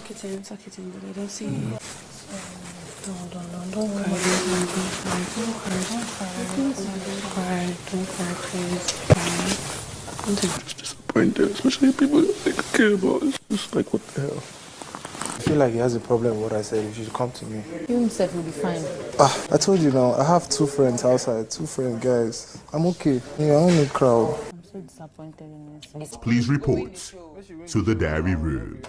tuck it in, but I don't see it. Don't cry, please. I'm just disappointed, especially people that I care about. It's just like, what the hell? I feel like he has a problem with what I said. You should come to me. You himself will be fine. I told you now, I have 2 friends outside, 2 friends, guys. I'm okay. Yeah, I don't need crowd. I'm so disappointed in this. Please report to the diary room.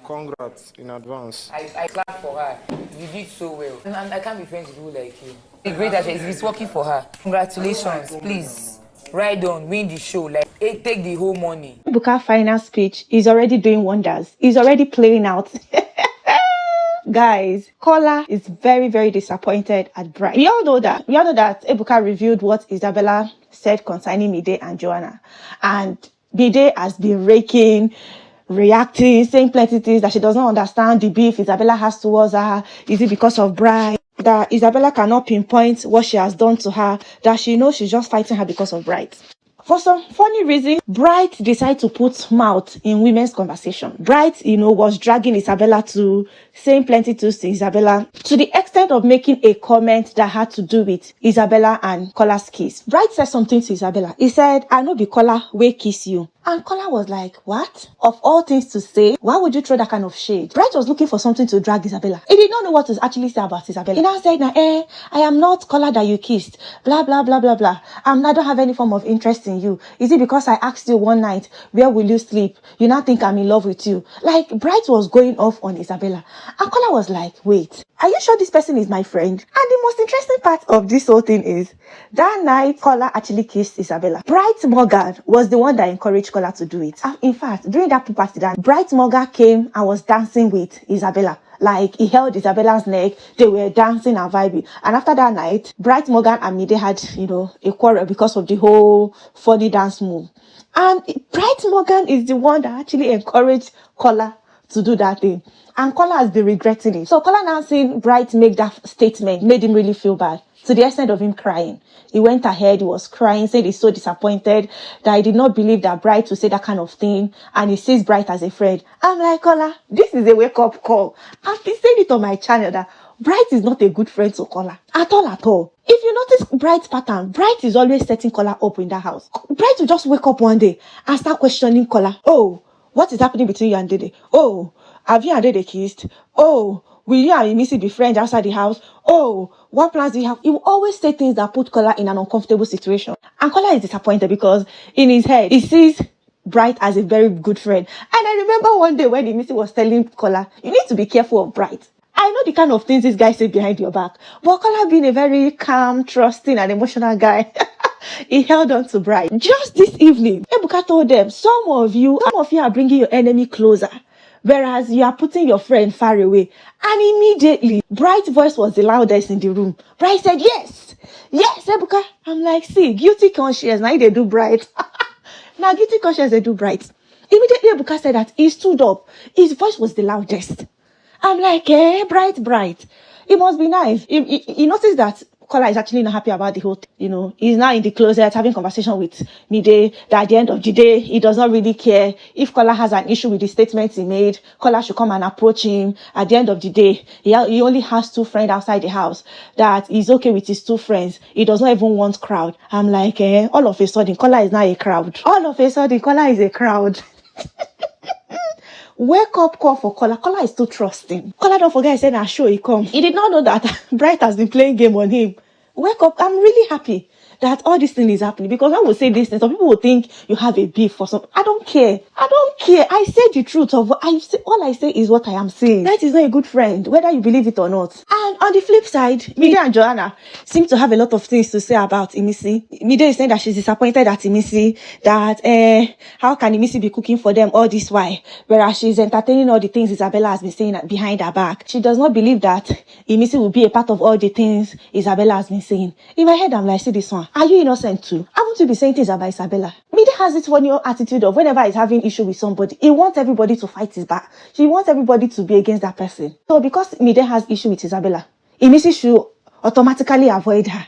Congrats in advance. I clap for her. You did so well. I can't be friends with people like you. The great actress, it's working for her. Congratulations, please. Ride on, win the show. Like, take the whole money. Ebuka final speech is already doing wonders. He's already playing out. Guys, Kola is very, very disappointed at Bright. We all know that Ebuka revealed what Isabella said concerning Mde and Joanna. And Mide has been raking, reacting, saying plenty things that she does not understand the beef Isabella has towards her. Is it because of Bright? That Isabella cannot pinpoint what she has done to her, that she knows she's just fighting her because of Bright. For some funny reason, Bright decided to put mouth in women's conversation. Bright, was dragging Isabella to saying plenty things to Isabella, to the extent of making a comment that had to do with Isabella and Kola's kiss. Bright said something to Isabella. He said, "I know be Kola will kiss you." And Kola was like, what? Of all things to say, why would you throw that kind of shade? Bright was looking for something to drag Isabella. He did not know what to actually say about Isabella. He now said, I am not Kola that you kissed. Blah, blah, blah, blah, blah. I don't have any form of interest in you. Is it because I asked you one night, where will you sleep? You now think I'm in love with you. Like, Bright was going off on Isabella. And Kola was like, wait, are you sure this person is my friend? And the most interesting part of this whole thing is, that night, Kola actually kissed Isabella. Bright Morgan was the one that encouraged Kola to do it. In fact, during that pool party, that Bright Morgan came and was dancing with Isabella. Like, he held Isabella's neck, they were dancing and vibing. And after that night, Bright Morgan and Mide had, a quarrel because of the whole funny dance move. And Bright Morgan is the one that actually encouraged Kola to do that thing. And Kola has been regretting it. So Kola now seeing Bright make that statement made him really feel bad, to the extent of him crying. He went ahead, he was crying, said he's so disappointed that he did not believe that Bright would say that kind of thing, and he sees Bright as a friend. I'm like, Kola, this is a wake-up call. I've been saying it on my channel that Bright is not a good friend to Kola. At all. If you notice Bright's pattern, Bright is always setting Kola up in that house. Bright will just wake up one day and start questioning Kola. Oh, what is happening between you and Dede? Oh, have you and Dede kissed? Oh, will you and Imisi be friends outside the house? Oh, what plans do you have? He will always say things that put Kola in an uncomfortable situation. And Kola is disappointed because in his head, he sees Bright as a very good friend. And I remember one day when Imisi was telling Kola, you need to be careful of Bright. I know the kind of things this guy said behind your back. But Kola being a very calm, trusting, and emotional guy, he held on to Bright. Just this evening, Ebuka told them, some of you are bringing your enemy closer, whereas you are putting your friend far away. And immediately, Bright's voice was the loudest in the room. Bright said, yes, Ebuka. I'm like, see, guilty conscience, now they do Bright. Now guilty conscience, they do Bright. Immediately, Ebuka said that he stood up. His voice was the loudest. I'm like, Bright. It must be nice. He noticed that Kola is actually not happy about the whole thing. He's now in the closet having conversation with Mide, that at the end of the day, he does not really care. If Kola has an issue with the statements he made, Kola should come and approach him. At the end of the day, he only has 2 friends outside the house, that he's okay with his 2 friends. He does not even want crowd. I'm like, all of a sudden, Kola is now a crowd. All of a sudden, Kola is a crowd. Wake up call for Kola. Kola is still trusting. Kola, don't forget, I said, "I'll show he come." He did not know that Bright has been playing game on him. Wake up. I'm really happy that all this thing is happening, because when we say this thing, some people will think you have a beef for some. I don't care. I say the truth of what I say. All I say is what I am saying. That is not a good friend, whether you believe it or not. And on the flip side, Mde and Joanna seem to have a lot of things to say about Imisi. Mide is saying that she's disappointed at Imisi, that how can Imisi be cooking for them all this while, whereas she's entertaining all the things Isabella has been saying behind her back. She does not believe that Imisi will be a part of all the things Isabella has been saying. In my head, I'm like, see this one. Are you innocent too? Haven't you been saying things about Isabella? Mide has this funny attitude of whenever he's having issue with somebody, he wants everybody to fight his back. She wants everybody to be against that person. So because Mide has issue with Isabella, Imisi should automatically avoid her.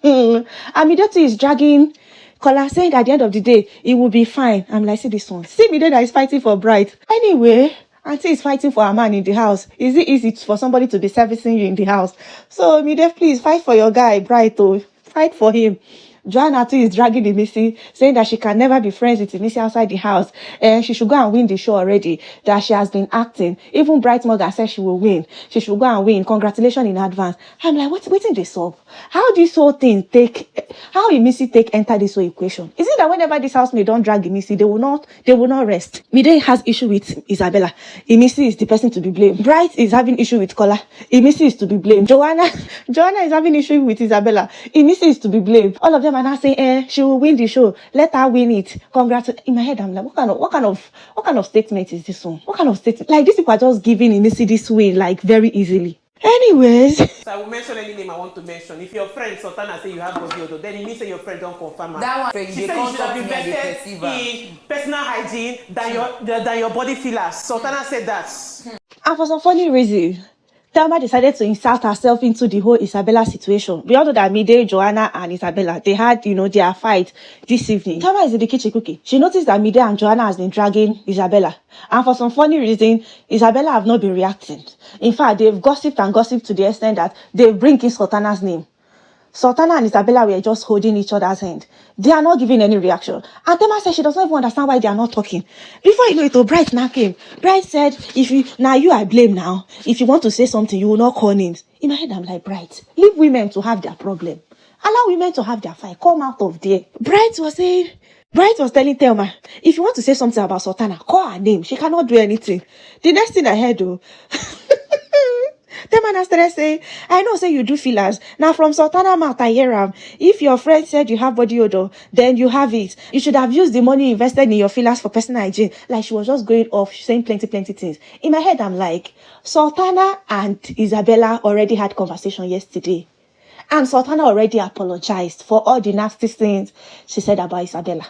And Mide too is dragging Kola saying at the end of the day, it will be fine. I'm like, see this one. See me that is fighting for Bright. Anyway, Auntie is fighting for a man in the house. Is it easy for somebody to be servicing you in the house? So, Mide, please fight for your guy, Bright. Oh, fight for him. Joanna too is dragging Imisi, saying that she can never be friends with Imisi outside the house. And she should go and win the show already. That she has been acting. Even Bright Morgan said she will win. She should go and win. Congratulations in advance. I'm like, what's in this up? How this whole thing how Imisi enter this whole equation? Is it that whenever this housemaid don't drag Imisi, they will not rest? Mide has issue with Isabella. Imisi is the person to be blamed. Bright is having issue with Kola. Imisi is to be blamed. Joanna is having issue with Isabella. Imisi is to be blamed. All of them are now saying, she will win the show. Let her win it. Congrats. In my head, I'm like, what kind of statement is this one? What kind of statement? Like, these people are just giving Imisi this win, like, very easily. Anyways. So I will mention any name I want to mention. If your friend Sultana say you have body odor, then it means say your friend don't confirm her. That one, she said you should have invested in personal hygiene than your body fillers. Sultana said that. And for some funny reason, Thelma decided to insert herself into the whole Isabella situation. We all know that Mde, Joanna, and Isabella, they had, their fight this evening. Thelma is in the kitchen cooking. She noticed that Mde and Joanna has been dragging Isabella. And for some funny reason, Isabella have not been reacting. In fact, they've gossiped to the extent that they bring in Sultana's name. Sultana and Isabella were just holding each other's hand. They are not giving any reaction. And Thelma said she does not even understand why they are not talking. Before you know it, Bright now came. Bright said, I blame now. If you want to say something, you will not call names. In my head, I'm like, Bright, leave women to have their problem. Allow women to have their fight. Come out of there. Bright was telling Thelma, if you want to say something about Sultana, call her name. She cannot do anything. The next thing I heard, though, Thelma started saying, I know, say you do fillers. Now from Sultana mouth, I hear him. If your friend said you have body odor, then you have it. You should have used the money invested in your fillers for personal hygiene. Like, she was just going off, saying plenty things. In my head, I'm like, Sultana and Isabella already had conversation yesterday. And Sultana already apologized for all the nasty things she said about Isabella.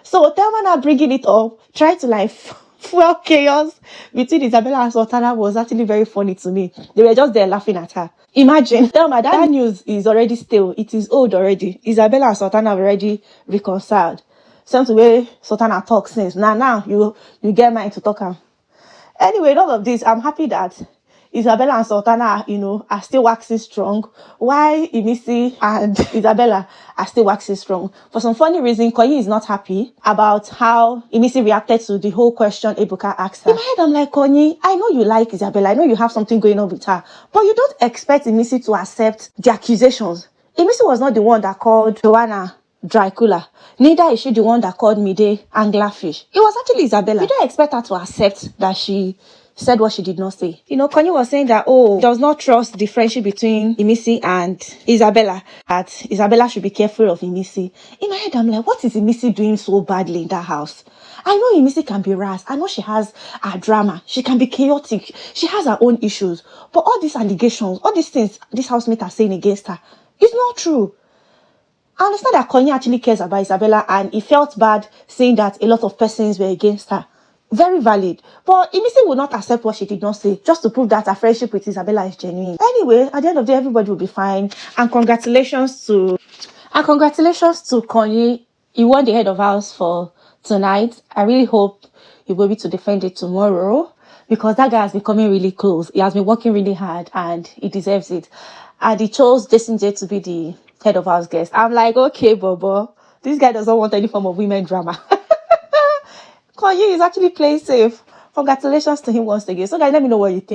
So Thelma now bringing it up, trying to fuel chaos between Isabella and Sultana was actually very funny to me. They were just there laughing at her. Imagine, Thelma, that news is already stale. It is old already. Isabella and Sultana have already reconciled. Same to way Sultana talks since. Now you get mine to talk her. Anyway, all of this, I'm happy that Isabella and Sultana, are still waxing strong, while Imisi and Isabella are still waxing strong. For some funny reason, Konyi is not happy about how Imisi reacted to the whole question Ebuka asked her. In my head, I'm like, Konyi, I know you like Isabella, I know you have something going on with her, but you don't expect Imisi to accept the accusations. Imisi was not the one that called Joanna dry cooler. Neither is she the one that called Mide anglerfish. It was actually Isabella. You don't expect her to accept that she said what she did not say. Konyi was saying that, does not trust the friendship between Imisi and Isabella, that Isabella should be careful of Imisi. In my head, I'm like, what is Imisi doing so badly in that house? I know Imisi can be rash. I know she has her drama. She can be chaotic. She has her own issues. But all these allegations, all these things this housemate are saying against her, is not true. I understand that Konyi actually cares about Isabella, and he felt bad saying that a lot of persons were against her. Very valid. But Imisi will not accept what she did not say, just to prove that her friendship with Isabella is genuine. Anyway, at the end of the day, everybody will be fine. And congratulations to Konyi. He won the head of house for tonight. I really hope he will be able to defend it tomorrow, because that guy has been coming really close. He has been working really hard and he deserves it. And he chose Jason J to be the head of house guest. I'm like, okay, Bobo, this guy doesn't want any form of women drama. Konyi is actually playing safe. Congratulations to him once again. So guys, let me know what you think.